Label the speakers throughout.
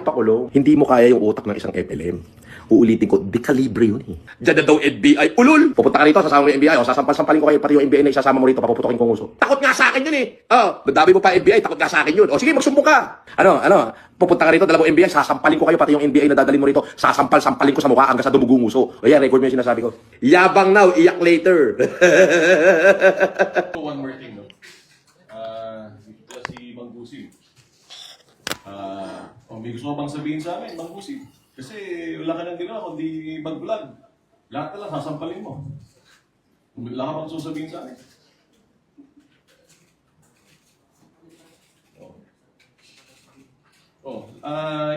Speaker 1: magpakulong. Hindi mo kaya yung utak ng isang FLM. Uulitin ko, di kalibre yun eh. Diyan na daw NBI, ulul! Pupunta ka rito, sasama mo yung NBI, o sasampal-sampalin ko kayo, pati yung NBI na isasama mo rito, papuputokin kong uso. Takot nga sa akin yun eh! Nadami mo pa NBI, takot nga sa akin yun. O sige, magsumbong ka! Pupunta ka rito, dalawang NBI, sasampalin ko kayo, pati yung NBI na dadalhin mo rito, sasampal-sampalin ko sa mukha hanggang sa dumugong uso. O yan, record mo yung sinasabi ko. Yabang now, iyak later.
Speaker 2: One more thing, no? Ito si Mang Gusim. May gusto bang sabihin sa amin, Mang Gusim? Kasi wala ka nang ginawa, kundi mag-vlog. Lahat na lang, sasampalin mo. Wala ka bang sasabihin sa amin?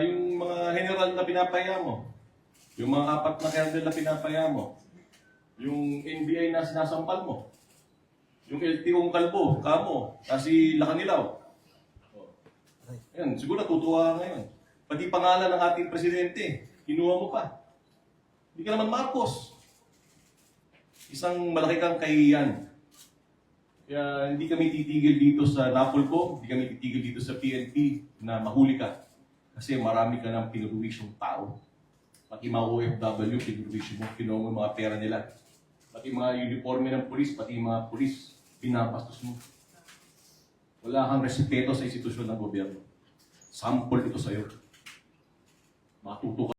Speaker 2: Yung mga general na pinapaya mo, yung mga 4 na colonel na pinapaya mo, yung NBI na sinasampal mo, yung LTO kalbo, kamo, kasi Lakanilaw. Yan, siguro natutuwa ka ngayon. Pati pangalan ng ating presidente, kinuha mo pa. Hindi ka naman Marcos. Isang malaki kang kahihiyan. Kaya hindi kami titigil dito sa Napolco, hindi kami titigil dito sa PNP na mahuli ka. Kasi marami ka ng pinuruwisyong tao. Pati mga OFW, pinuruwisyo mo, kinuha mo mga pera nila. Pati mga uniforme ng polis, pati mga polis, pinapastos mo. Wala kang respeto sa institusyon ng gobyerno. Sample ito sa'yo. Matuto ka.